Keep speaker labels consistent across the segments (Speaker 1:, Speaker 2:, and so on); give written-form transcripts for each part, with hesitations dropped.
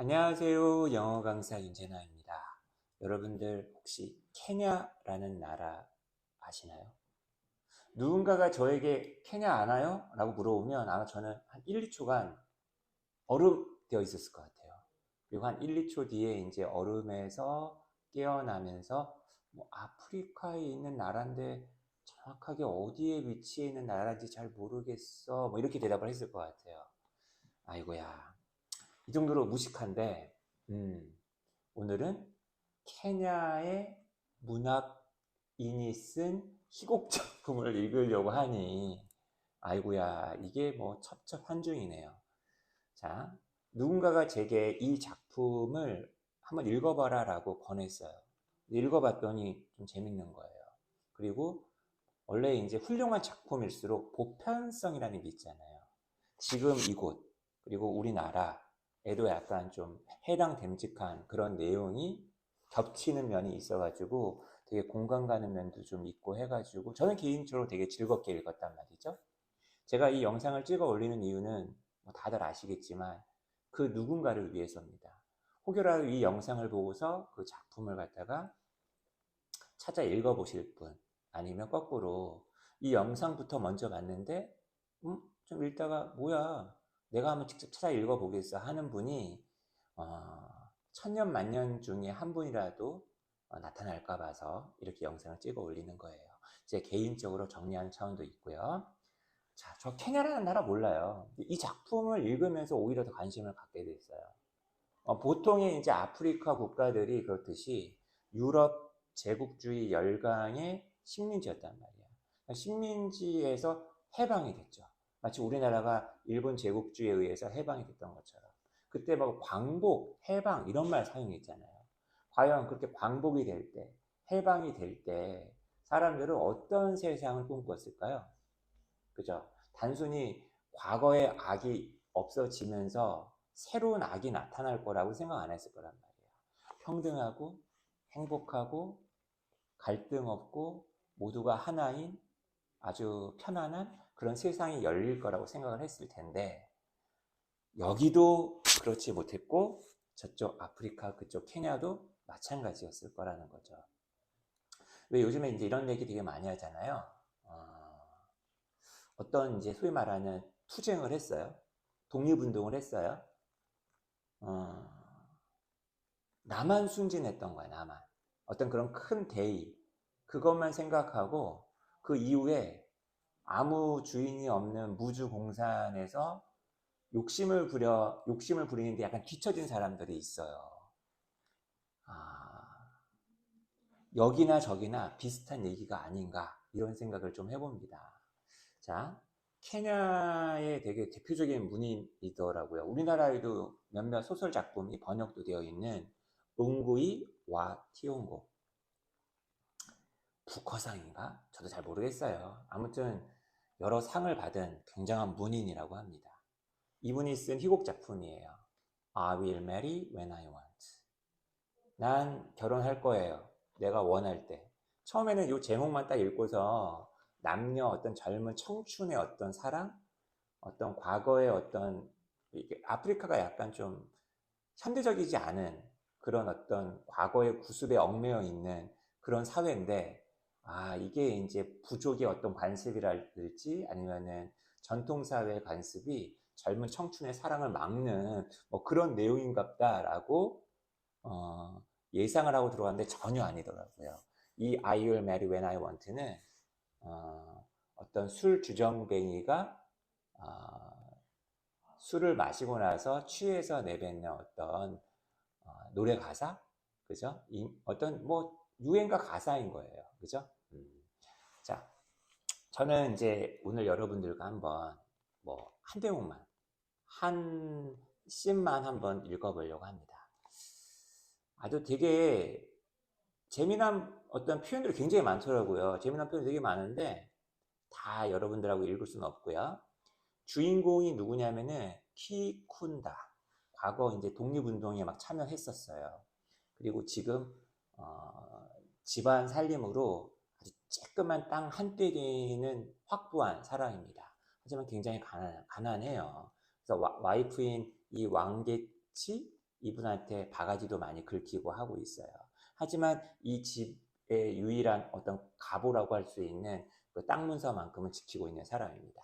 Speaker 1: 안녕하세요. 영어 강사 윤재나입니다. 여러분들 혹시 케냐라는 나라 아시나요? 누군가가 저에게 케냐 아나요? 라고 물어보면 아마 저는 한 1, 2초간 얼음되어 있었을 것 같아요. 그리고 한 1, 2초 뒤에 이제 얼음에서 깨어나면서 뭐 아프리카에 있는 나라인데 정확하게 어디에 위치해 있는 나라인지 잘 모르겠어. 뭐 이렇게 대답을 했을 것 같아요. 아이고야. 이 정도로 무식한데, 오늘은 케냐의 문학인이 쓴 희곡 작품을 읽으려고 하니, 아이고야, 이게 뭐 첩첩한중이네요. 자, 누군가가 제게 이 작품을 한번 읽어봐라 라고 권했어요. 읽어봤더니 좀 재밌는 거예요. 그리고 원래 이제 훌륭한 작품일수록 보편성이라는 게 있잖아요. 지금 이곳, 그리고 우리나라에도 약간 좀 해당됨직한 그런 내용이 겹치는 면이 있어가지고 되게 공감 가는 면도 좀 있고 해가지고 저는 개인적으로 되게 즐겁게 읽었단 말이죠. 제가 이 영상을 찍어 올리는 이유는 뭐 다들 아시겠지만 그 누군가를 위해서입니다. 혹여라도 이 영상을 보고서 그 작품을 갖다가 찾아 읽어보실 분, 아니면 거꾸로 이 영상부터 먼저 봤는데 좀 읽다가 뭐야 내가 한번 직접 찾아 읽어보겠어 하는 분이 천년 만년 중에 한 분이라도 나타날까 봐서 이렇게 영상을 찍어 올리는 거예요. 제 개인적으로 정리하는 차원도 있고요. 자, 저 케냐라는 나라 몰라요. 이 작품을 읽으면서 오히려 더 관심을 갖게 됐어요. 보통의 이제 아프리카 국가들이 그렇듯이 유럽 제국주의 열강의 식민지였단 말이야. 그러니까 식민지에서 해방이 됐죠. 마치 우리나라가 일본 제국주의에 의해서 해방이 됐던 것처럼. 그때 막 광복, 해방 이런 말 사용했잖아요. 과연 그렇게 광복이 될 때, 해방이 될 때 사람들은 어떤 세상을 꿈꿨을까요? 그죠? 단순히 과거의 악이 없어지면서 새로운 악이 나타날 거라고 생각 안 했을 거란 말이에요. 평등하고 행복하고 갈등 없고 모두가 하나인 아주 편안한 그런 세상이 열릴 거라고 생각을 했을 텐데 여기도 그렇지 못했고 저쪽 아프리카 그쪽 케냐도 마찬가지였을 거라는 거죠. 왜 요즘에 이제 이런 얘기 되게 많이 하잖아요. 어떤 이제 소위 말하는 투쟁을 했어요. 독립운동을 했어요. 어, 나만 순진했던 거야, 나만. 어떤 그런 큰 대의, 그것만 생각하고 그 이후에 아무 주인이 없는 무주 공산에서 욕심을 부리는데 약간 뒤처진 사람들이 있어요. 아, 여기나 저기나 비슷한 얘기가 아닌가, 이런 생각을 좀 해봅니다. 자, 케냐의 되게 대표적인 문인이더라고요. 우리나라에도 몇몇 소설 작품이 번역도 되어 있는 응구이 와 티옹고. 부커상인가? 저도 잘 모르겠어요. 아무튼 여러 상을 받은 굉장한 문인이라고 합니다. 이분이 쓴 희곡 작품이에요. I will marry when I want. 난 결혼할 거예요. 내가 원할 때. 처음에는 이 제목만 딱 읽고서 남녀 어떤 젊은 청춘의 어떤 사랑, 어떤 과거의 어떤 이게 아프리카가 약간 좀 현대적이지 않은 그런 어떤 과거의 구습에 얽매여 있는 그런 사회인데 이게 이제 부족의 어떤 관습이랄지 아니면은 전통 사회의 관습이 젊은 청춘의 사랑을 막는 뭐 그런 내용인갑다라고 예상을 하고 들어갔는데 전혀 아니더라고요. 이 I will marry when I want는 어떤 술 주정뱅이가 술을 마시고 나서 취해서 내뱉는 어떤 노래 가사, 그죠? 어떤 뭐 유행가 가사인 거예요, 그죠? 자, 저는 이제 오늘 여러분들과 한번 뭐 한 대목만 한 씬만 한번 읽어보려고 합니다. 아주 되게 재미난 어떤 표현들이 굉장히 많더라고요. 재미난 표현이 되게 많은데 다 여러분들하고 읽을 수는 없고요. 주인공이 누구냐면은 키쿤다. 과거 이제 독립운동에 막 참여했었어요. 그리고 지금 집안 살림으로 아주 쬐끄만 땅 한 떼기는 확보한 사람입니다. 하지만 굉장히 가난해요. 그래서 와이프인 이 왕개치 이분한테 바가지도 많이 긁히고 하고 있어요. 하지만 이 집의 유일한 어떤 가보라고 할 수 있는 그 땅 문서만큼은 지키고 있는 사람입니다.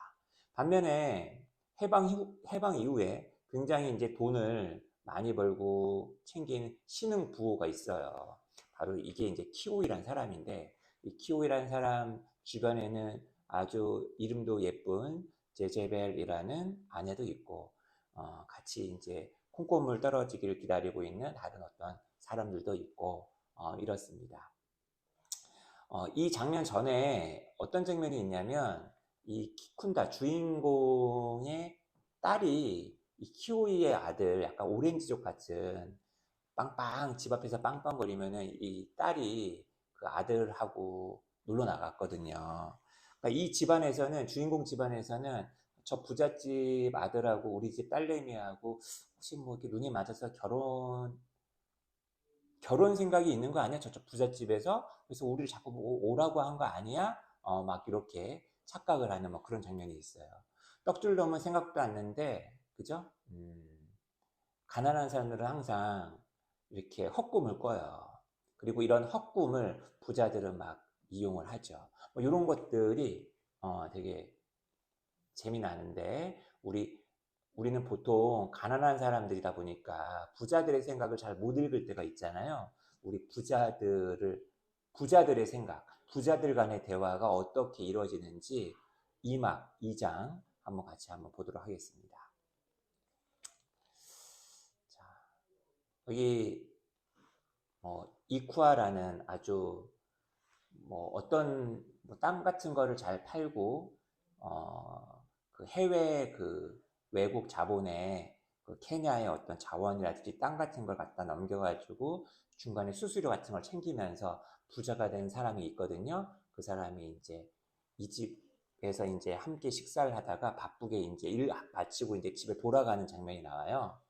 Speaker 1: 반면에 해방 이후에 굉장히 이제 돈을 많이 벌고 챙긴 신흥 부호가 있어요. 바로 이게 이제 키오이란 사람인데, 이 키오이란 사람 주변에는 아주 이름도 예쁜 제제벨이라는 아내도 있고, 같이 이제 콩고물 떨어지기를 기다리고 있는 다른 어떤 사람들도 있고, 이렇습니다. 이 장면 전에 어떤 장면이 있냐면, 이 키쿤다 주인공의 딸이 이 키오이의 아들, 약간 오렌지족 같은 빵빵 집 앞에서 빵빵거리면은 이 딸이 그 아들하고 놀러 나갔거든요. 그러니까 이 집안에서는 주인공 집안에서는 저 부잣집 아들하고 우리 집 딸내미하고 혹시 뭐 이렇게 눈이 맞아서 결혼 생각이 있는 거 아니야? 저쪽 부잣집에서 그래서 우리를 자꾸 오라고 한 거 아니야? 막 이렇게 착각을 하는 뭐 그런 장면이 있어요. 떡줄 놈은 생각도 않는데 그죠? 가난한 사람들은 항상 이렇게 헛꿈을 꿔요. 그리고 이런 헛꿈을 부자들은 막 이용을 하죠. 뭐 이런 것들이 되게 재미나는데 우리는 보통 가난한 사람들이다 보니까 부자들의 생각을 잘 못 읽을 때가 있잖아요. 우리 부자들의 생각, 부자들 간의 대화가 어떻게 이루어지는지 2막, 2장 한번 보도록 하겠습니다. 자, 여기 이쿠아라는 아주 뭐 어떤 뭐땅 같은 거를 잘 팔고 그 해외 그 외국 자본에 그 케냐의 어떤 자원이라든지 땅 같은 걸 갖다 넘겨가지고 중간에 수수료 같은 걸 챙기면서 부자가 된 사람이 있거든요. 그 사람이 이제 이 집에서 이제 함께 식사를 하다가 바쁘게 이제 일 마치고 이제 집에 돌아가는 장면이 나와요.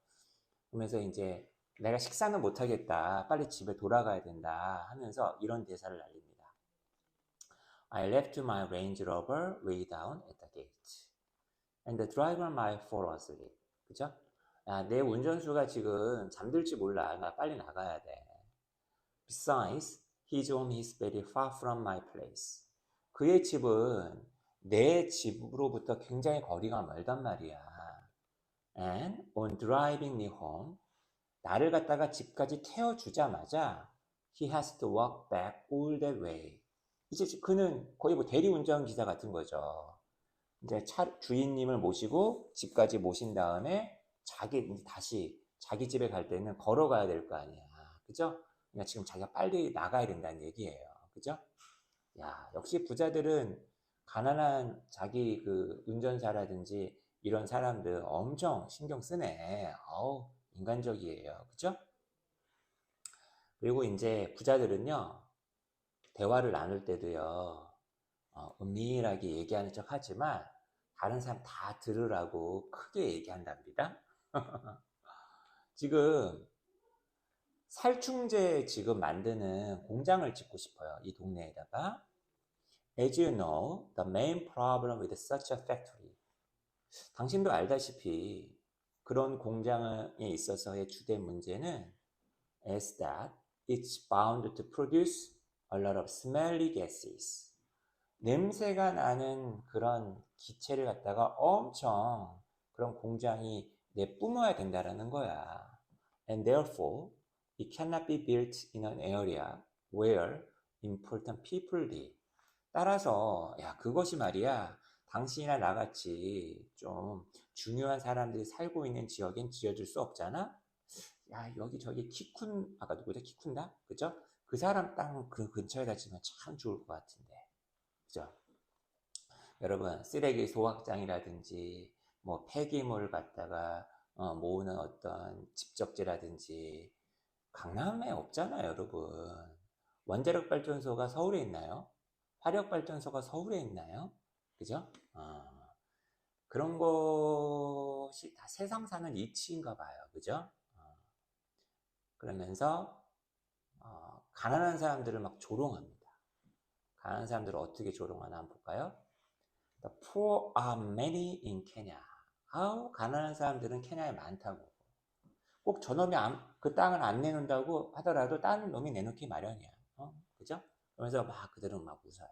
Speaker 1: 그러면서 이제 내가 식사는 못하겠다. 빨리 집에 돌아가야 된다. 하면서 이런 대사를 날립니다. I left my Range Rover way down at the gate. And the driver might fall asleep. 그죠? 야, 내 운전수가 지금 잠들지 몰라. 나 빨리 나가야 돼. Besides, his home is very far from my place. 그의 집은 내 집으로부터 굉장히 거리가 멀단 말이야. And on driving me home, 나를 갖다가 집까지 태워주자마자 he has to walk back all that way. 이제 그는 거의 뭐 대리운전 기사 같은 거죠. 이제 주인님을 모시고 집까지 모신 다음에 다시 자기 집에 갈 때는 걸어가야 될 거 아니야. 그죠? 그러니까 지금 자기가 빨리 나가야 된다는 얘기예요. 그죠? 야, 역시 부자들은 가난한 자기 그 운전사라든지 이런 사람들 엄청 신경 쓰네. 인간적이에요. 그죠? 그리고 이제 부자들은요, 대화를 나눌 때도요, 은밀하게 얘기하는 척 하지만 다른 사람 다 들으라고 크게 얘기한답니다. 지금 살충제 지금 만드는 공장을 짓고 싶어요. 이 동네에다가. As you know, the main problem with such a factory. 당신도 알다시피 그런 공장에 있어서의 주된 문제는 is that it's bound to produce a lot of smelly gases. 냄새가 나는 그런 기체를 갖다가 엄청 그런 공장이 내뿜어야 된다라는 거야. And therefore, it cannot be built in an area where important people live. 따라서 야 그것이 말이야 당신이나 나같이 좀 중요한 사람들이 살고 있는 지역엔 지어줄 수 없잖아. 야 여기 저기 키쿤 아까 누구죠? 키쿤다? 그죠? 그 사람 땅 그 근처에다 지면 참 좋을 것 같은데. 그죠? 여러분 쓰레기 소각장이라든지 뭐 폐기물 갖다가 모으는 어떤 집적지라든지 강남에 없잖아요, 여러분. 원자력 발전소가 서울에 있나요? 화력 발전소가 서울에 있나요? 그죠? 그런 것이 다 세상 사는 이치인가 봐요. 그죠? 그러면서 가난한 사람들을 막 조롱합니다. 가난한 사람들을 어떻게 조롱하나 한번 볼까요? The poor are many in Kenya. 가난한 사람들은 케냐에 많다고. 꼭 저놈이 그 땅을 안 내놓는다고 하더라도 다른 놈이 내놓기 마련이야. 그죠? 그러면서 막 그들은 막 웃어요.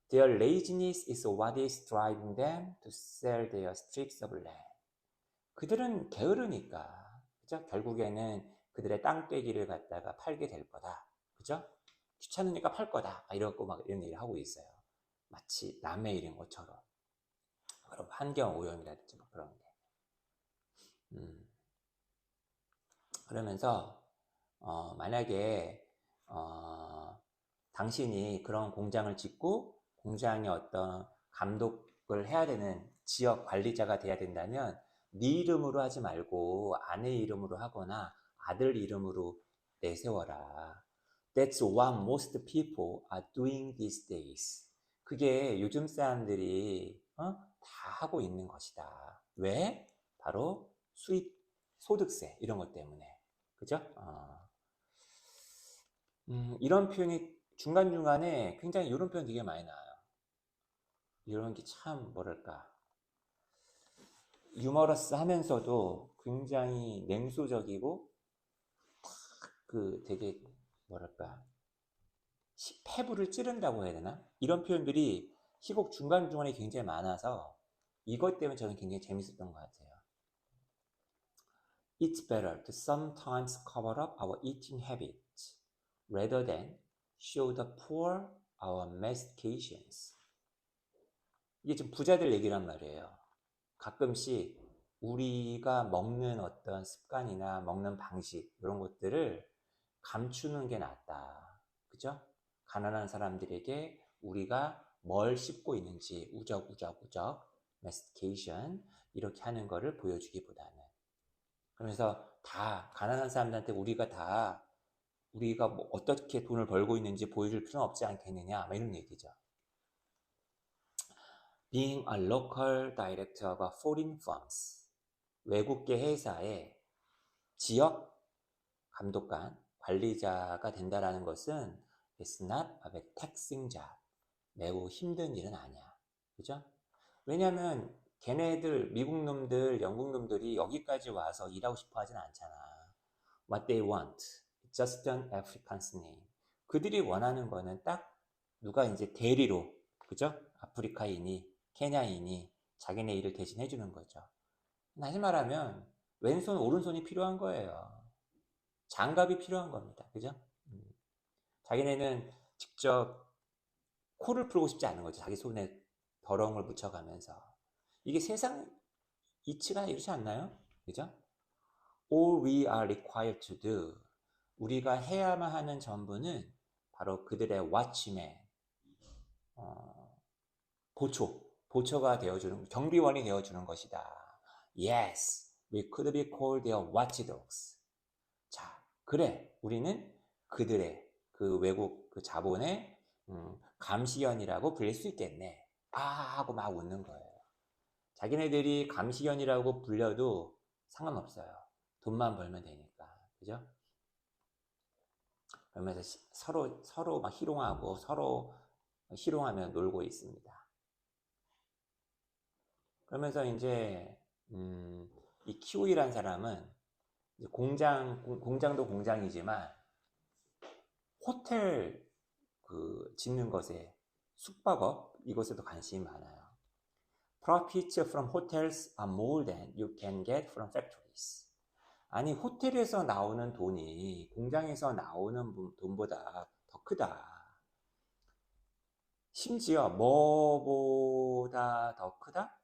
Speaker 1: Their laziness is what is driving them to sell their strips of land. 그들은 게으르니까, 그죠? 결국에는 그들의 땅떼기를 갖다가 팔게 될 거다. 그죠? 귀찮으니까 팔 거다. 이러고 막 이런 얘기를 하고 있어요. 마치 남의 일인 것처럼. 그럼 환경 오염이라든지 막 그런 게. 그러면서 만약에 당신이 그런 공장을 짓고 공장의 어떤 감독을 해야 되는 지역 관리자가 돼야 된다면 네 이름으로 하지 말고 아내 이름으로 하거나 아들 이름으로 내세워라. That's what most people are doing these days. 그게 요즘 사람들이 다 하고 있는 것이다. 왜? 바로 수입, 소득세 이런 것 때문에. 그죠? 이런 표현이 중간중간에 굉장히 이런 표현 되게 많이 나와요. 이런 게 참 뭐랄까 유머러스 하면서도 굉장히 냉소적이고 그 되게 뭐랄까 패부를 찌른다고 해야 되나? 이런 표현들이 희곡 중간중간에 굉장히 많아서 이것 때문에 저는 굉장히 재밌었던 것 같아요. It's better to sometimes cover up our eating habits rather than show the poor our mastications. 이게 좀 부자들 얘기란 말이에요. 가끔씩 우리가 먹는 어떤 습관이나 먹는 방식 이런 것들을 감추는 게 낫다. 그죠? 가난한 사람들에게 우리가 뭘 씹고 있는지 우적우적우적 mastication 이렇게 하는 거를 보여주기보다는 그러면서 다 가난한 사람들한테 우리가 뭐 어떻게 돈을 벌고 있는지 보여줄 필요는 없지 않겠느냐 이런 얘기죠. Being a local director of a foreign firms 외국계 회사의 지역 감독관 관리자가 된다라는 것은 it's not a taxing job. 매우 힘든 일은 아니야. 그죠? 왜냐면 걔네들 미국 놈들 영국 놈들이 여기까지 와서 일하고 싶어 하진 않잖아. What they want just an African's name. 그들이 원하는 거는 딱 누가 이제 대리로 그죠? 아프리카인이 케냐인이 자기네 일을 대신해 주는 거죠. 다시 말하면 왼손 오른손이 필요한 거예요. 장갑이 필요한 겁니다. 그죠? 자기네는 직접 코를 풀고 싶지 않은 거죠. 자기 손에 더러움을 묻혀가면서. 이게 세상 이치가 이렇지 않나요? 그죠? All we are required to do. 우리가 해야만 하는 전부는 바로 그들의 watchman, 보초가 되어주는, 경비원이 되어주는 것이다. Yes, we could be called their watchdogs. 자, 그래, 우리는 그들의 그 외국 그 자본의 감시견이라고 불릴 수 있겠네. 하고 막 웃는 거예요. 자기네들이 감시견이라고 불려도 상관없어요. 돈만 벌면 되니까. 그죠? 그러면서 서로 막 희롱하고 서로 희롱하며 놀고 있습니다. 그러면서 이제 이 키우이란 사람은 공장도 공장이지만 호텔 그 짓는 것에 숙박업 이것에도 관심이 많아요. Profits from hotels are more than you can get from factories. 아니 호텔에서 나오는 돈이 공장에서 나오는 돈보다 더 크다. 심지어 뭐보다 더 크다?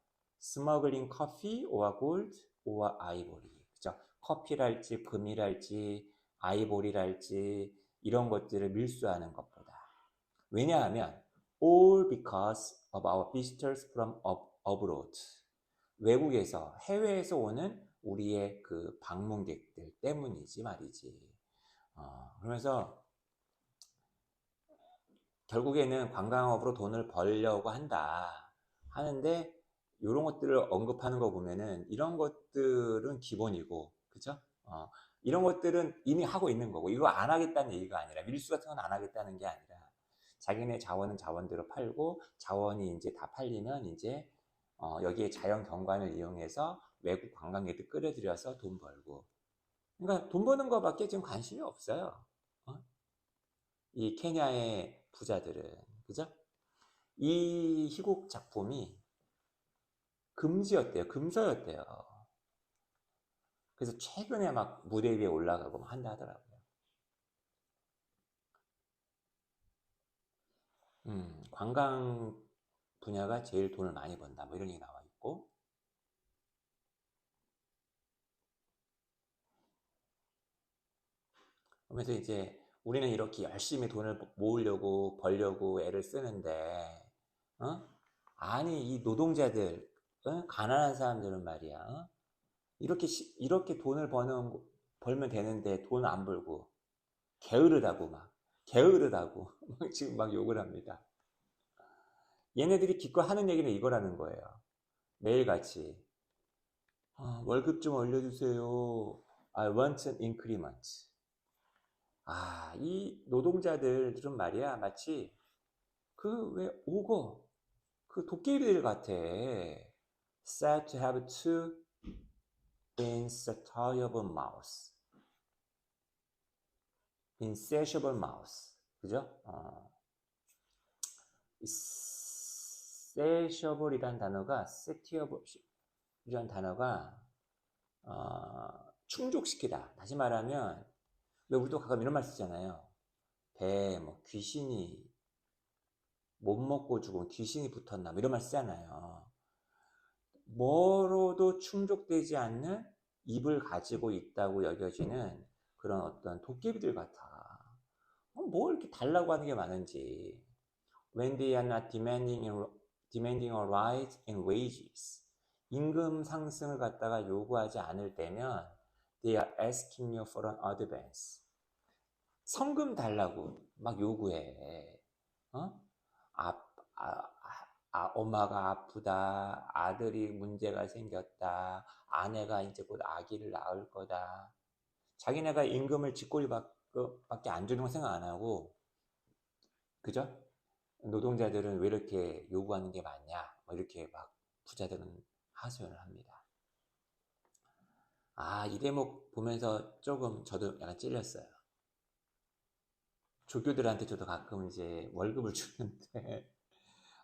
Speaker 1: Smuggling coffee or gold or ivory. 그죠? 커피랄지 금이랄지 아이보리랄지 이런 것들을 밀수하는 것보다. 왜냐하면 all because of our visitors from abroad. 외국에서 해외에서 오는 우리의 그 방문객들 때문이지 말이지. 그러면서 결국에는 관광업으로 돈을 벌려고 한다 하는데 이런 것들을 언급하는 거 보면은 이런 것들은 기본이고 그죠? 이런 것들은 이미 하고 있는 거고 이거 안 하겠다는 얘기가 아니라 밀수 같은 건 안 하겠다는 게 아니라 자기네 자원은 자원대로 팔고 자원이 이제 다 팔리면 이제 여기에 자연 경관을 이용해서 외국 관광객들 끌어들여서 돈 벌고 그러니까 돈 버는 거밖에 지금 관심이 없어요. 이 케냐의 부자들은. 그죠? 이 희곡 작품이 금지였대요. 금서였대요. 그래서 최근에 막 무대 위에 올라가고 막 한다 하더라고요. 관광 분야가 제일 돈을 많이 번다. 뭐 이런 얘기 나와 있고. 그래서 이제 우리는 이렇게 열심히 돈을 모으려고 벌려고 애를 쓰는데, 어? 아니, 이 노동자들, 가난한 사람들은 말이야, 이렇게 돈을 벌면 되는데 돈 안 벌고, 게으르다고 막, 게으르다고, 지금 막 욕을 합니다. 얘네들이 기껏 하는 얘기는 이거라는 거예요. 매일같이. 월급 좀 올려주세요. I want an increment. 이 노동자들은 말이야, 마치 그 왜 오거, 그 도깨비들 같아. Said to have two insatiable mouths. insatiable mouths. 그죠? insatiable이란 단어가, satiable이란 단어가, 충족시키다. 다시 말하면, 왜 우리도 가끔 이런 말 쓰잖아요. 배에 뭐 귀신이 못 먹고 죽으면 귀신이 붙었나 뭐 이런 말 쓰잖아요. 뭐로도 충족되지 않는 입을 가지고 있다고 여겨지는 그런 어떤 도깨비들 같아. 뭐 이렇게 달라고 하는 게 많은지. When they are not demanding a rise in wages. 임금 상승을 갖다가 요구하지 않을 때면 they are asking you for an advance. 성금 달라고 막 요구해. 아, 엄마가 아프다. 아들이 문제가 생겼다. 아내가 이제 곧 아기를 낳을 거다. 자기네가 임금을 쥐꼬리밖에 안 주는 거 생각 안 하고, 그죠? 노동자들은 왜 이렇게 요구하는 게 많냐? 뭐 이렇게 막 부자들은 하소연을 합니다. 이 대목 보면서 조금 저도 약간 찔렸어요. 조교들한테 저도 가끔 이제 월급을 주는데,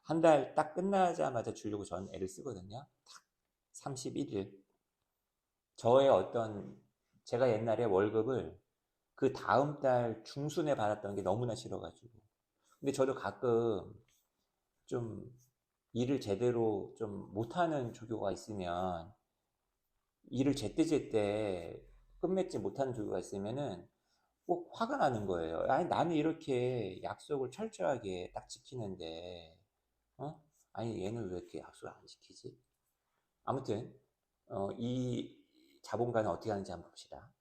Speaker 1: 한 달 딱 끝나자마자 주려고 전 애를 쓰거든요. 딱 31일. 제가 옛날에 월급을 그 다음 달 중순에 받았던 게 너무나 싫어가지고. 근데 저도 가끔 좀 일을 제대로 좀 못하는 조교가 있으면, 일을 제때제때 끝맺지 못하는 조교가 있으면은 꼭 화가 나는 거예요. 아니, 나는 이렇게 약속을 철저하게 딱 지키는데, 아니, 얘는 왜 이렇게 약속을 안 지키지? 아무튼, 이 자본가는 어떻게 하는지 한번 봅시다.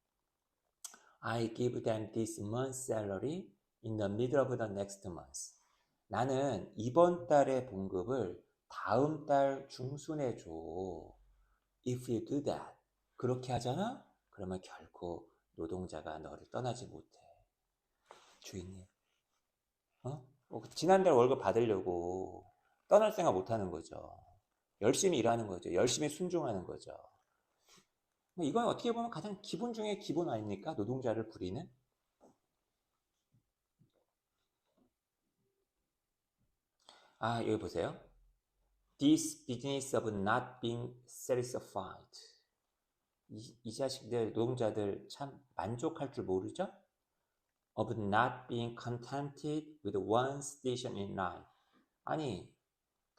Speaker 1: I give them this month's salary in the middle of the next month. 나는 이번 달의 봉급을 다음 달 중순에 줘. If you do that. 그렇게 하잖아? 그러면 결코 노동자가 너를 떠나지 못해. 주인님. 지난달 월급 받으려고 떠날 생각 못 하는 거죠. 열심히 일하는 거죠. 열심히 순종하는 거죠. 이건 어떻게 보면 가장 기본 중에 기본 아닙니까? 노동자를 부리는? 여기 보세요. This business of not being satisfied. 이 자식들, 노동자들 참 만족할 줄 모르죠? Of not being contented with one's station in life. 아니,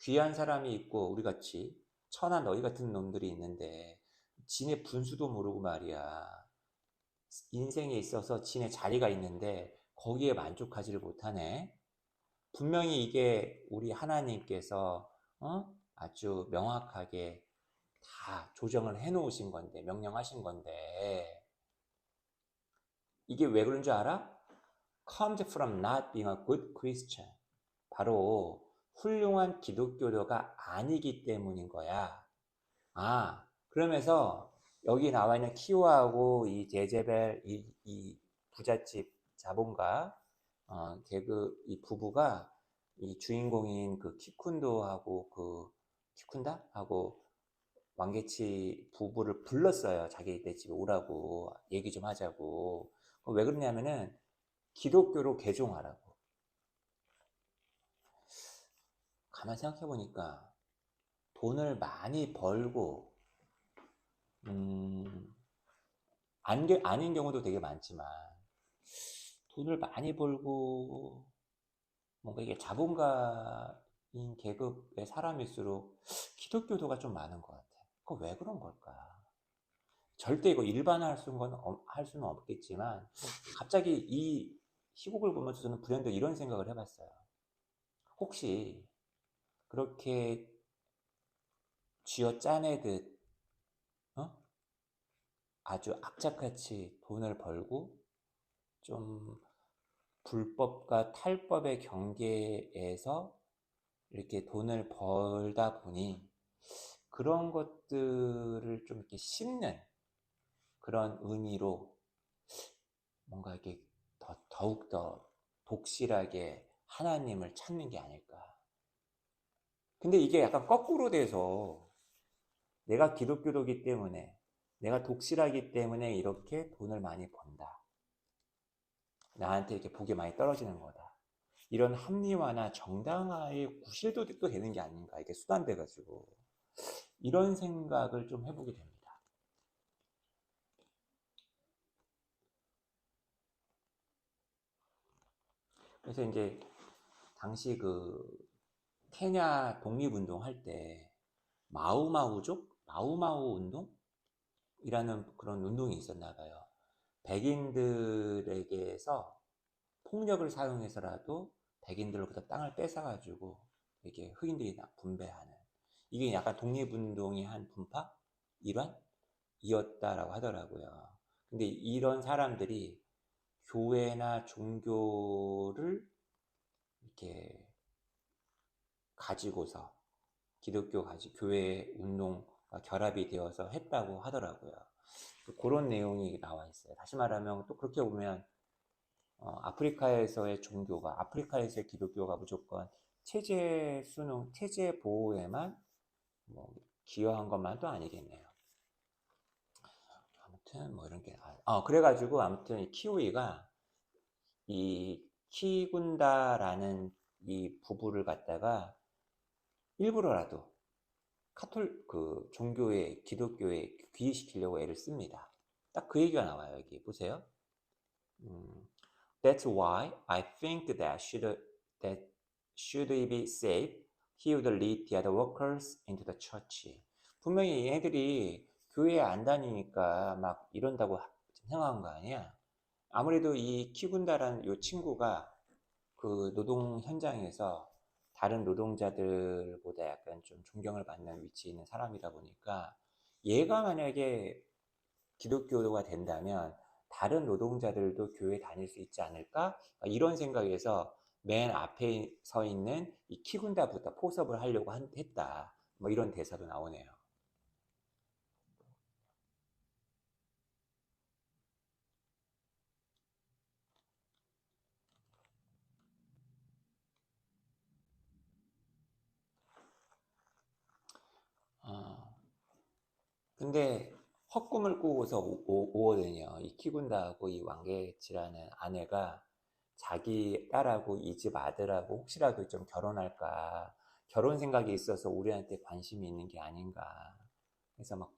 Speaker 1: 귀한 사람이 있고 우리 같이 천한 너희 같은 놈들이 있는데 지네 분수도 모르고 말이야. 인생에 있어서 지네 자리가 있는데 거기에 만족하지를 못하네. 분명히 이게 우리 하나님께서 아주 명확하게 다 조정을 해 놓으신 건데, 명령하신 건데, 이게 왜 그런 줄 알아? Comes from not being a good Christian. 바로 훌륭한 기독교도가 아니기 때문인 거야. 그러면서 여기 나와 있는 키오하고 이 제제벨, 이 부잣집 자본가, 이 부부가 이 주인공인 그 키쿤다하고 왕개치 부부를 불렀어요. 자기네 집에 오라고 얘기 좀 하자고. 왜 그러냐면은 기독교로 개종하라고. 가만 생각해 보니까 돈을 많이 벌고 아닌 경우도 되게 많지만 돈을 많이 벌고 뭔가 이게 자본가인 계급의 사람일수록 기독교도가 좀 많은 것 같아. 그거 왜 그런 걸까? 절대 이거 일반화할 수는 없겠지만 갑자기 이 시국을 보면서 저는 불현듯 이런 생각을 해봤어요. 혹시 그렇게 쥐어 짜내듯 아주 악착같이 돈을 벌고 좀 불법과 탈법의 경계에서 이렇게 돈을 벌다 보니 그런 것들을 좀 이렇게 씹는 그런 의미로 뭔가 이렇게 더욱더 독실하게 하나님을 찾는 게 아닐까. 근데 이게 약간 거꾸로 돼서 내가 기독교도기 때문에 내가 독실하기 때문에 이렇게 돈을 많이 번다. 나한테 이렇게 복이 많이 떨어지는 거다. 이런 합리화나 정당화의 구실도 또 되는 게 아닌가. 이게 수단돼가지고. 이런 생각을 좀 해보게 됩니다. 그래서 이제 당시 그 케냐 독립운동 할 때 마우마우 운동이라는 그런 운동이 있었나 봐요. 백인들에게서 폭력을 사용해서라도 백인들로부터 땅을 뺏어가지고 이렇게 흑인들이 분배하는 이게 약간 독립운동의 한 분파 일환이었다라고 하더라고요. 근데 이런 사람들이 교회나 종교를 이렇게 가지고서 교회 운동과 결합이 되어서 했다고 하더라고요. 그런 내용이 나와 있어요. 다시 말하면 또 그렇게 보면 아프리카에서의 기독교가 무조건 체제 보호에만 뭐 기여한 것만도 아니겠네요. 아무튼 뭐 이런 게 그래가지고 아무튼 이 키우이가 이 키군다라는 이 부부를 갖다가 일부러라도 기독교에 귀의시키려고 애를 씁니다. 딱 그 얘기가 나와요. 여기 보세요. That's why I think that should he be saved, he would lead the other workers into the church. 분명히 얘네들이 교회에 안 다니니까 막 이런다고 생각한 거 아니야. 아무래도 이 키군다라는 이 친구가 그 노동 현장에서 다른 노동자들보다 약간 좀 존경을 받는 위치에 있는 사람이다 보니까 얘가 만약에 기독교도가 된다면 다른 노동자들도 교회 다닐 수 있지 않을까? 이런 생각에서 맨 앞에 서 있는 이 키군다부터 포섭을 하려고 했다. 뭐 이런 대사도 나오네요. 근데 헛꿈을 꾸고서 오거든요. 이 키군다하고 이 왕개치라는 아내가 자기 딸하고 이 집 아들하고 혹시라도 좀 결혼할까, 결혼 생각이 있어서 우리한테 관심이 있는 게 아닌가 해서 막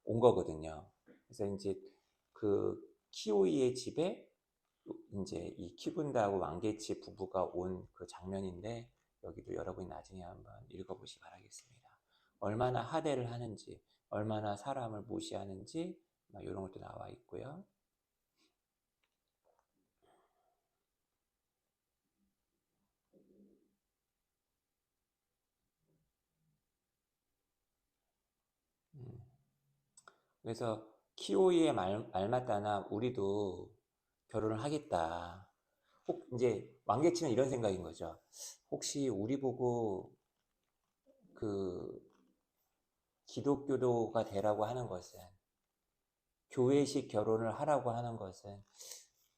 Speaker 1: 온 거거든요. 그래서 이제 그 키오이의 집에 이제 이 키군다하고 왕개치 부부가 온 그 장면인데 여기도 여러분이 나중에 한번 읽어보시기 바라겠습니다. 얼마나 하대를 하는지, 얼마나 사람을 무시하는지 이런 것도 나와 있고요. 그래서 키오이의 말맞다나 우리도 결혼을 하겠다. 이제 왕개치는 이런 생각인 거죠. 혹시 우리 보고 그 기독교도가 되라고 하는 것은, 교회식 결혼을 하라고 하는 것은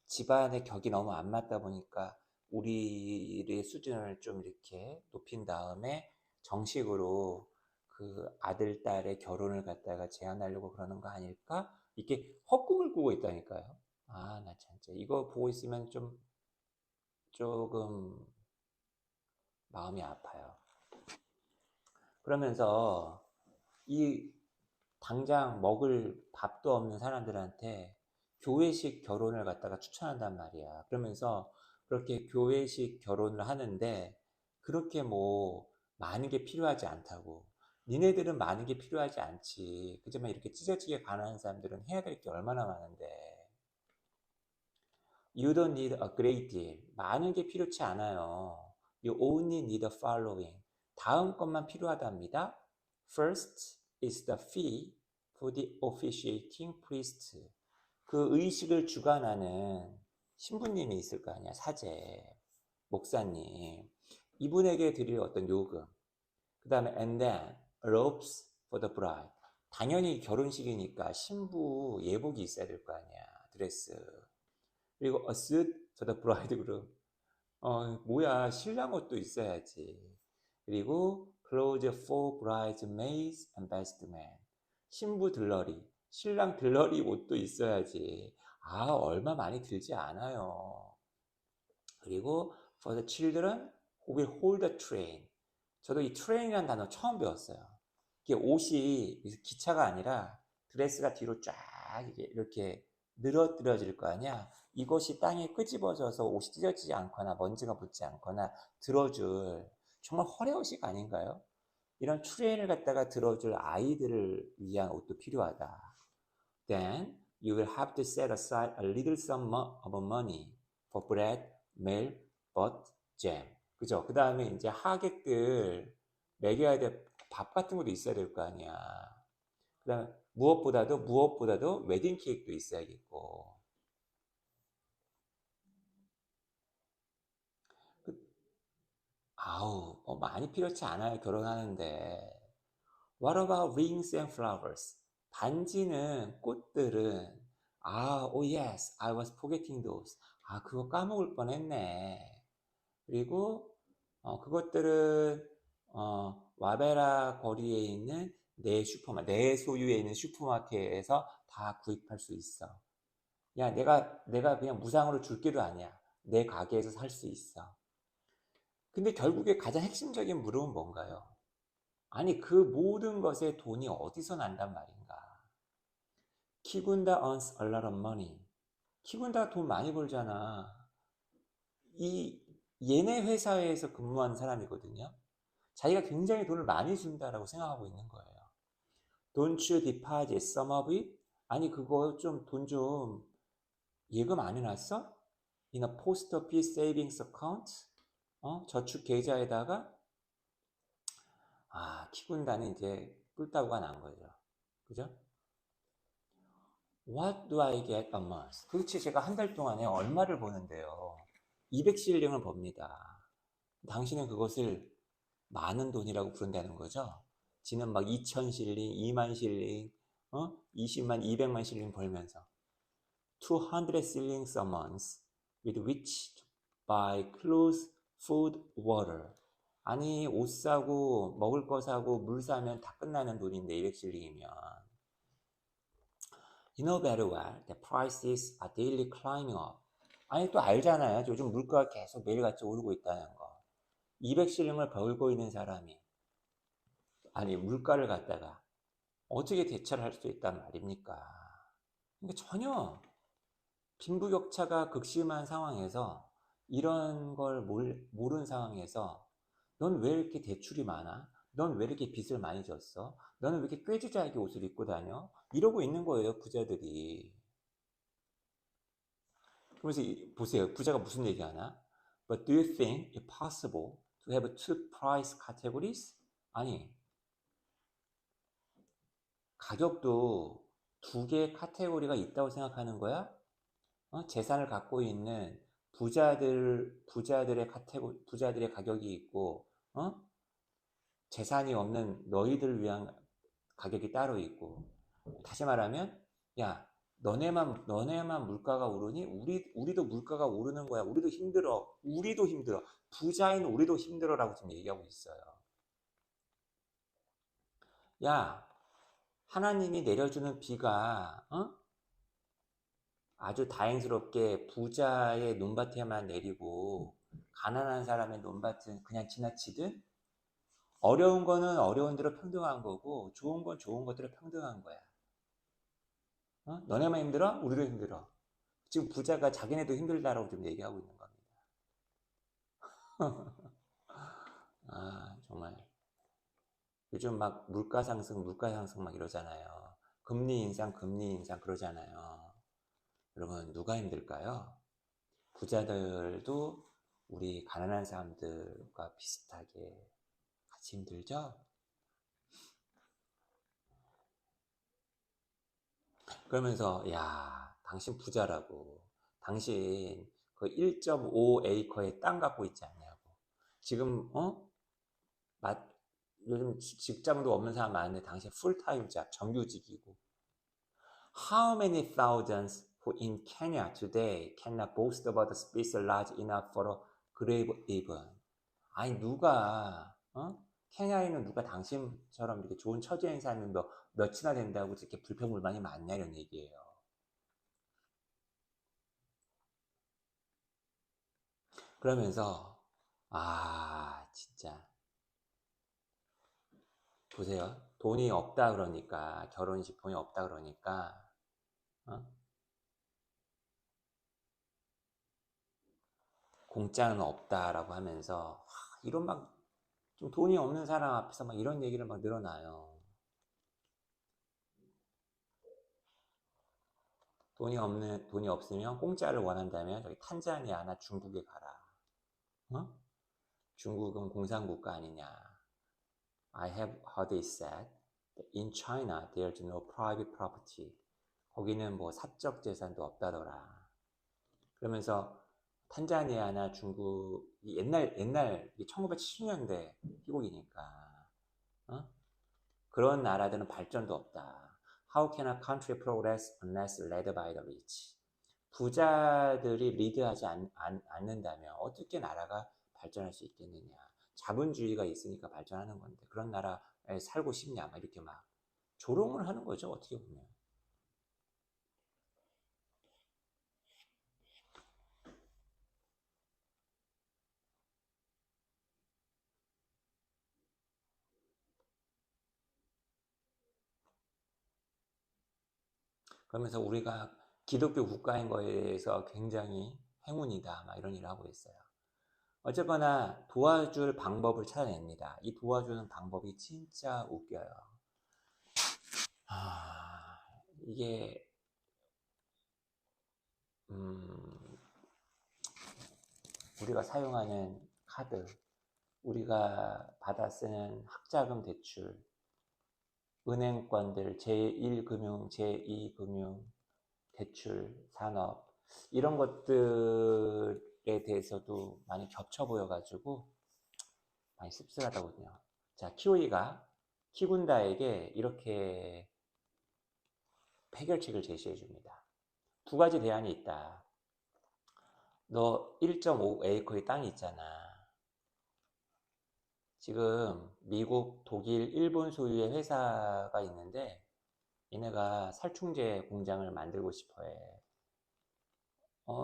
Speaker 1: 집안의 격이 너무 안 맞다 보니까 우리의 수준을 좀 이렇게 높인 다음에 정식으로 그 아들, 딸의 결혼을 갖다가 제한하려고 그러는 거 아닐까? 이렇게 헛꿈을 꾸고 있다니까요. 아, 나 진짜 이거 보고 있으면 조금 마음이 아파요. 그러면서 이 당장 먹을 밥도 없는 사람들한테 교회식 결혼을 갖다가 추천한단 말이야. 그러면서 그렇게 교회식 결혼을 하는데 그렇게 뭐 많은 게 필요하지 않다고. 니네들은 많은 게 필요하지 않지. 그지만 이렇게 찢어지게 가난한 사람들은 해야 될 게 얼마나 많은데. You don't need a great deal. 많은 게 필요치 않아요. You only need the following. 다음 것만 필요하답니다. First is the fee for the officiating priest. 그 의식을 주관하는 신부님이 있을 거 아니야. 사제, 목사님. 이분에게 드릴 어떤 요금. 그 다음에 and then robes for the bride. 당연히 결혼식이니까 신부 예복이 있어야 될 거 아니야. 드레스. 그리고 a suit for the bridegroom. 뭐야, 신랑 옷도 있어야지. 그리고 clothes for bridesmaids and best man. 신부 들러리, 신랑 들러리 옷도 있어야지. 아, 얼마 많이 들지 않아요. 그리고 for the children who will hold the train. 저도 이 train이라는 단어 처음 배웠어요. 이게 옷이 기차가 아니라 드레스가 뒤로 쫙 이렇게 늘어뜨려질 거 아니야. 이것이 땅에 끄집어져서 옷이 찢어지지 않거나 먼지가 붙지 않거나 들어줄 정말 허례허식 아닌가요? 이런 트레인을 갖다가 들어줄 아이들을 위한 옷도 필요하다. Then you will have to set aside a little sum of money for bread, milk, but jam. 그죠? 그 다음에 이제 하객들 먹여야 될 밥 같은 것도 있어야 될 거 아니야. 그 다음에 무엇보다도 웨딩 케이크도 있어야겠고. 아우, 많이 필요치 않아요, 결혼하는데. What about rings and flowers? 반지는, 꽃들은, oh yes, I was forgetting those. 그거 까먹을 뻔했네. 그리고, 그것들은, 와베라 거리에 있는 내 소유에 있는 슈퍼마켓에서 다 구입할 수 있어. 야, 내가 그냥 무상으로 줄 게도 아니야. 내 가게에서 살 수 있어. 근데 결국에 가장 핵심적인 물음은 뭔가요? 아니, 그 모든 것에 돈이 어디서 난단 말인가? 키군다 earns a lot of money. 키군다 돈 많이 벌잖아. 얘네 회사에서 근무하는 사람이거든요. 자기가 굉장히 돈을 많이 준다라고 생각하고 있는 거예요. Don't you deposit some of it? 아니, 그거 좀 돈 좀 예금 안 해놨어? In a post office savings account? 저축 계좌에다가 키군다는 이제 꿀따구가 난 거죠. 그죠? What do I get a month? 그렇지, 제가 한 달 동안에 얼마를 버는데요. 200실링을 법니다. 당신은 그것을 많은 돈이라고 부른다는 거죠. 지는 막 2,000실링, 2만 실링, 20만, 200만 실링 벌면서 200 shillings a month with which to buy clothes, food, water. 아니, 옷 사고 먹을 거 사고 물 사면 다 끝나는 돈인데 200실링이면. You know very well that prices are daily climbing up. 아니, 또 알잖아요. 요즘 물가가 계속 매일같이 오르고 있다는 거. 200실링을 벌고 있는 사람이 아니, 물가를 갖다가 어떻게 대처를 할 수 있단 말입니까? 그러니까 전혀 빈부격차가 극심한 상황에서 이런 걸 모르는 상황에서 넌 왜 이렇게 대출이 많아? 넌 왜 이렇게 빚을 많이 졌어? 너는 왜 이렇게 꾀지지하게 옷을 입고 다녀? 이러고 있는 거예요, 부자들이. 그러면서 보세요, 부자가 무슨 얘기하나? But do you think it possible to have two price categories? 아니, 가격도 두 개의 카테고리가 있다고 생각하는 거야? 재산을 갖고 있는 부자들의 가격이 있고, 재산이 없는 너희들 위한 가격이 따로 있고. 다시 말하면, 야, 너네만 물가가 오르니 우리도 물가가 오르는 거야. 우리도 힘들어. 부자인 우리도 힘들어라고 지금 얘기하고 있어요. 야, 하나님이 내려주는 비가 아주 다행스럽게 부자의 논밭에만 내리고 가난한 사람의 논밭은 그냥 지나치듯 어려운 거는 어려운 대로 평등한 거고 좋은 건 좋은 것대로 평등한 거야. 너네만 힘들어? 우리도 힘들어. 지금 부자가 자기네도 힘들다라고 좀 얘기하고 있는 겁니다. 아, 정말. 요즘 막 물가 상승 막 이러잖아요. 금리 인상 그러잖아요. 여러분, 누가 힘들까요? 부자들도 우리 가난한 사람들과 비슷하게 같이 힘들죠? 그러면서, 야, 당신 부자라고. 당신 그 1.5 에이커의 땅 갖고 있지 않냐고. 지금, 마- 요즘 직장도 없는 사람 많은데 당신 풀타임 잡, 정규직이고. How many thousands who in Kenya today cannot boast about a space large enough for a grave even? 아니, 누가, 케냐에 있는 누가 당신처럼 이렇게 좋은 처지에 사는 몇이나 된다고 이렇게 불평불만이 많냐, 이런 얘기예요. 그러면서, 아, 진짜. 보세요. 돈이 없다 그러니까, 결혼식 돈이 없다 그러니까, 어? 공짜는 없다라고 하면서, 이런 막, 좀 돈이 없는 사람 앞에서 막 이런 얘기를 막 늘어나요. 돈이 없으면 공짜를 원한다면 저기 탄자니아나 중국에 가라. 어? 중국은 공산국가 아니냐. I have heard it said that in China there's no private property. 거기는 뭐 사적 재산도 없다더라. 그러면서 탄자니아나 중국 옛날 1970년대 희곡이니까 그런 나라들은 발전도 없다. How can a country progress unless led by the rich? 부자들이 리드하지 않는다면 어떻게 나라가 발전할 수 있겠느냐. 자본주의가 있으니까 발전하는 건데 그런 나라에 살고 싶냐 막 이렇게 막 조롱을 하는 거죠. 어떻게 보면. 그러면서 우리가 기독교 국가인 거에 대해서 굉장히 행운이다 막 이런 일을 하고 있어요. 어쨌거나 도와줄 방법을 찾아냅니다. 이 도와주는 방법이 진짜 웃겨요. 이게 우리가 사용하는 카드, 우리가 받아 쓰는 학자금 대출, 은행권들, 제1금융, 제2금융, 대출, 산업, 이런 것들에 대해서도 많이 겹쳐 보여가지고 많이 씁쓸하다거든요. 자, 키오이가 키군다에게 이렇게 해결책을 제시해 줍니다. 두 가지 대안이 있다. 너 1.5 에이커의 땅이 있잖아. 지금 미국, 독일, 일본 소유의 회사가 있는데 얘네가 살충제 공장을 만들고 싶어 해.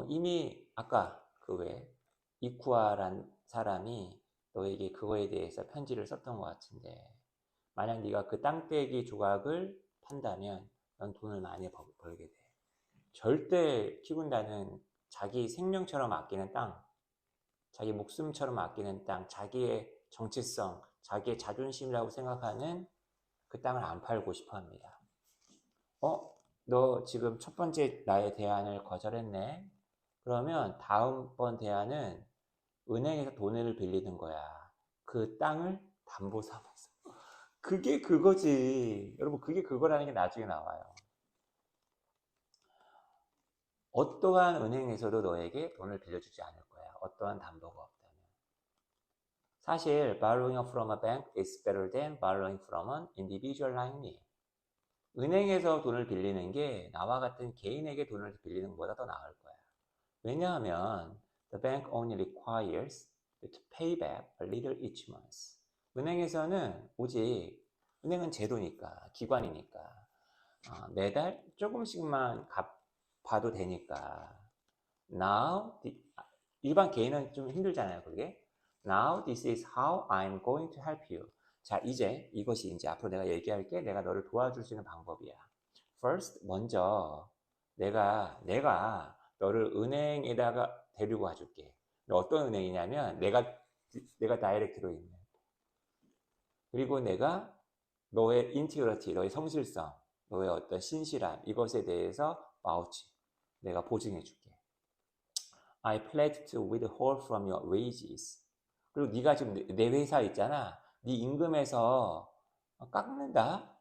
Speaker 1: 이미 아까 그 외에 이쿠아란 사람이 너에게 그거에 대해서 편지를 썼던 것 같은데 만약 네가 그 땅떼기 조각을 판다면 넌 돈을 많이 벌게 돼. 절대 키군다는 자기 생명처럼 아끼는 땅, 자기 목숨처럼 아끼는 땅, 자기의 정체성, 자기의 자존심이라고 생각하는 그 땅을 안 팔고 싶어 합니다. 너 지금 첫 번째 나의 대안을 거절했네? 그러면 다음번 대안은 은행에서 돈을 빌리는 거야. 그 땅을 담보 삼아서. 그게 그거지. 여러분, 그게 그거라는 게 나중에 나와요. 어떠한 은행에서도 너에게 돈을 빌려주지 않을 거야. 어떠한 담보가 없다면. 사실 borrowing from a bank is better than borrowing from an individual like me. 은행에서 돈을 빌리는 게 나와 같은 개인에게 돈을 빌리는 것보다 더 나을 거야. 왜냐하면 the bank only requires you to pay back a little each month. 은행에서는 오직 은행은 제도니까, 기관이니까. 매달 조금씩만 갚아도 되니까. Now, 일반 개인은 좀 힘들잖아요, 그게. Now, this is how I'm going to help you. 자, 이것이 이제 앞으로 내가 얘기할게. 내가 너를 도와줄 수 있는 방법이야. First, 먼저 내가 너를 은행에다가 데리고 와줄게. 어떤 은행이냐면 내가 다이렉트로 있는. 그리고 내가 너의 인티그리티, 너의 성실성, 너의 어떤 신실함 이것에 대해서 바우치 내가 보증해 줄게. I pledge to withhold from your wages. 그리고 네가 지금 내 회사 있잖아. 네 임금에서 깎는다.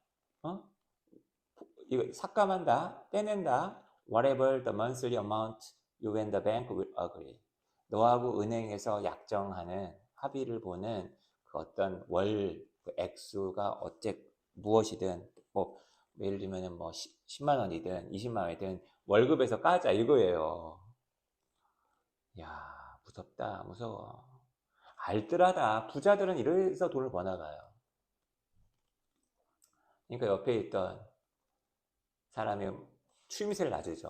Speaker 1: 이거 삭감한다. 떼낸다. Whatever the monthly amount you and the bank will agree. 너하고 은행에서 약정하는 합의를 보는 그 어떤 월 액수가 무엇이든 뭐 예를 들면 뭐 10만 원이든 20만 원이든 월급에서 까자 이거예요. 야, 무섭다. 무서워. 알뜰하다. 부자들은 이래서 돈을 버나가요. 그러니까 옆에 있던 사람이 추임새를 놔주죠.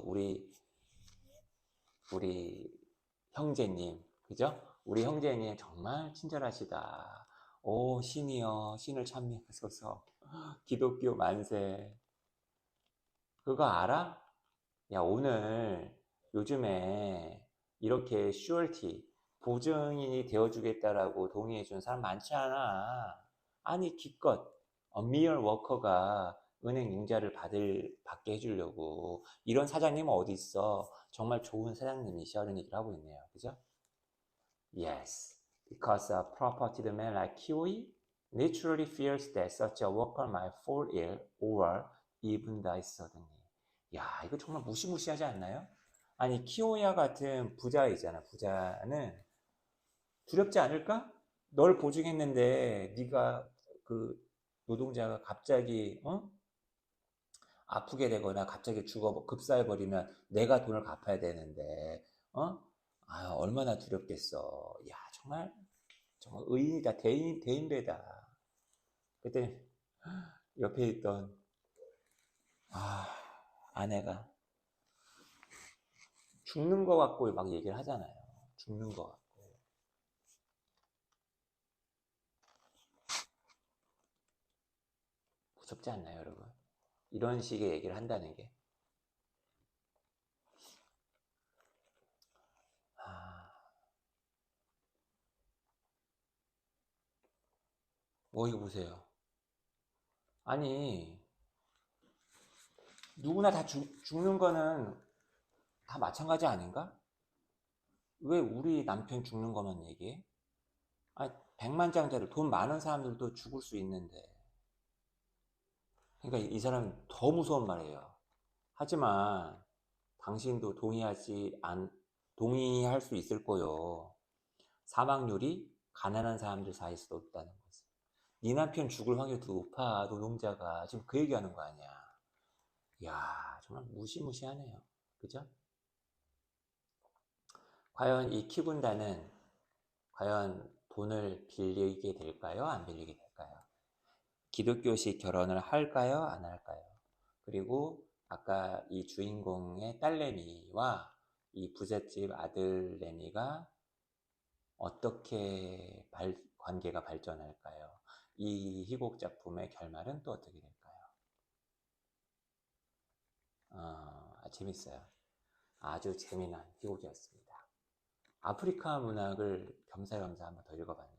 Speaker 1: 우리 형제님, 그죠? 우리 형제님 정말 친절하시다. 신이여, 신을 찬미하소서. 기독교 만세. 그거 알아? 야, 오늘 요즘에 이렇게 슈얼티, 보증인이 되어주겠다라고 동의해준 사람 많지 않아. 아니, 기껏 mere 워커가 은행 융자를 받게 해주려고. 이런 사장님은 어디 있어? 정말 좋은 사장님이셔. 이런 얘기를 하고 있네요. 그죠? Yes, because a property man like Kiwi naturally fears that such a worker might fall ill or even die suddenly. 야, 이거 정말 무시무시하지 않나요? 아니, 키오야 같은 부자이잖아. 부자는 두렵지 않을까? 널 보증했는데 네가 그 노동자가 갑자기 아프게 되거나 갑자기 급사해버리면 내가 돈을 갚아야 되는데 얼마나 두렵겠어. 야, 정말 의인이다. 대인배다. 그때 옆에 있던 아내가 죽는 거 같고 막 얘기를 하잖아요. 죽는 거 같고. 무섭지 않나요, 여러분? 이런 식의 얘기를 한다는 게. 이거 보세요. 아니, 누구나 다 죽는 거는 다 마찬가지 아닌가? 왜 우리 남편 죽는 것만 얘기해? 백만장자들, 돈 많은 사람들도 죽을 수 있는데. 그러니까 이 사람은 더 무서운 말이에요. 하지만 당신도 동의할 수 있을 거요. 사망률이 가난한 사람들 사이에서 높다는 거지. 네 남편 죽을 확률이 더 높아, 노동자가. 지금 그 얘기하는 거 아니야. 이야, 정말 무시무시하네요. 그죠? 과연 이 키군단은 과연 돈을 빌리게 될까요? 안 빌리게 될까요? 기독교식 결혼을 할까요? 안 할까요? 그리고 아까 이 주인공의 딸내미와 이 부잣집 아들 내미가 어떻게 관계가 발전할까요? 이 희곡 작품의 결말은 또 어떻게 될까요? 재밌어요. 아주 재미난 희곡이었습니다. 아프리카 문학을 겸사겸사 한번 더 읽어봤네요.